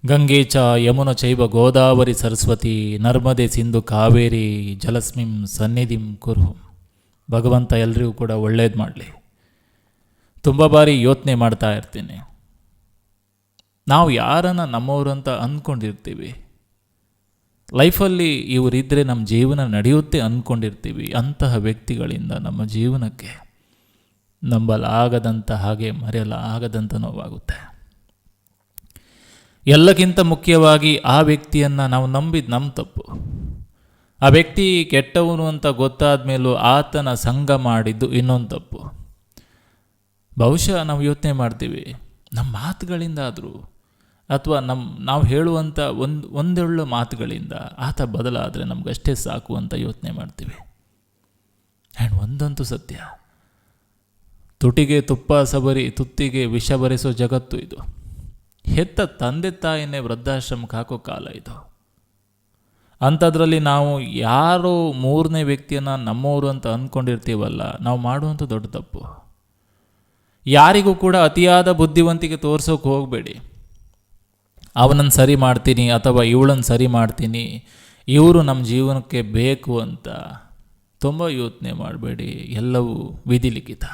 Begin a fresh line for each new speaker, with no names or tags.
ಗಂಗೆ ಚ ಯಮುನ ಚೈವ ಗೋದಾವರಿ ಸರಸ್ವತಿ ನರ್ಮದೆ ಸಿಂಧು ಕಾವೇರಿ ಜಲಸ್ಮಿಂ ಸನ್ನಿಧಿಂ ಕುರು. ಭಗವಂತ ಎಲ್ರಿಗೂ ಕೂಡ ಒಳ್ಳೇದು ಮಾಡಲಿ. ತುಂಬ ಬಾರಿ ಯೋಚನೆ ಮಾಡ್ತಾ ಇರ್ತೀನಿ, ನಾವು ಯಾರನ್ನು ನಮ್ಮವರು ಅಂತ ಅಂದ್ಕೊಂಡಿರ್ತೀವಿ, ಲೈಫಲ್ಲಿ ಇವರಿದ್ದರೆ ನಮ್ಮ ಜೀವನ ನಡೆಯುತ್ತೆ ಅಂದ್ಕೊಂಡಿರ್ತೀವಿ. ಅಂತಹ ವ್ಯಕ್ತಿಗಳಿಂದ ನಮ್ಮ ಜೀವನಕ್ಕೆ ನಂಬಲಾಗದಂಥ ಹಾಗೆ ಮರೆಯಲಾಗದಂಥ ನೋವಾಗುತ್ತೆ. ಎಲ್ಲಕ್ಕಿಂತ ಮುಖ್ಯವಾಗಿ ಆ ವ್ಯಕ್ತಿಯನ್ನು ನಾವು ನಂಬಿದ್ದು ನಮ್ಮ ತಪ್ಪು. ಆ ವ್ಯಕ್ತಿ ಕೆಟ್ಟವನು ಅಂತ ಗೊತ್ತಾದ ಮೇಲೂ ಆತನ ಸಂಗ ಮಾಡಿದ್ದು ಇನ್ನೊಂದು ತಪ್ಪು. ಬಹುಶಃ ನಾವು ಯೋಚನೆ ಮಾಡ್ತೀವಿ, ನಮ್ಮ ಮಾತುಗಳಿಂದ ಆದರೂ ಅಥವಾ ನಾವು ಹೇಳುವಂಥ ಒಂದೊಳ್ಳೆ ಮಾತುಗಳಿಂದ ಆತ ಬದಲಾದರೆ ನಮಗಷ್ಟೇ ಸಾಕು ಅಂತ ಯೋಚನೆ ಮಾಡ್ತೀವಿ. ಆ್ಯಂಡ್ ಒಂದಂತೂ ಸತ್ಯ, ತುಟಿಗೆ ತುಪ್ಪ ಸಬರಿ ತುತ್ತಿಗೆ ವಿಷ ಬರೆಸೋ ಜಗತ್ತು ಇದು. ಹೆತ್ತ ತಂದೆ ತಾಯಿನೇ ವೃದ್ಧಾಶ್ರಮಕ್ಕೆ ಹಾಕೋ ಕಾಲ ಇದು. ಅಂಥದ್ರಲ್ಲಿ ನಾವು ಯಾರೋ ಮೂರನೇ ವ್ಯಕ್ತಿಯನ್ನು ನಮ್ಮವರು ಅಂತ ಅಂದ್ಕೊಂಡಿರ್ತೀವಲ್ಲ, ನಾವು ಮಾಡುವಂಥ ದೊಡ್ಡ ತಪ್ಪು. ಯಾರಿಗೂ ಕೂಡ ಅತಿಯಾದ ಬುದ್ಧಿವಂತಿಕೆ ತೋರ್ಸೋಕೆ ಹೋಗಬೇಡಿ. ಅವನನ್ನು ಸರಿ ಮಾಡ್ತೀನಿ ಅಥವಾ ಇವಳನ್ನು ಸರಿ ಮಾಡ್ತೀನಿ, ಇವರು ನಮ್ಮ ಜೀವನಕ್ಕೆ ಬೇಕು ಅಂತ ತುಂಬ ಯೋಚನೆ ಮಾಡಬೇಡಿ. ಎಲ್ಲವೂ ವಿಧಿಲಿಖಿತ.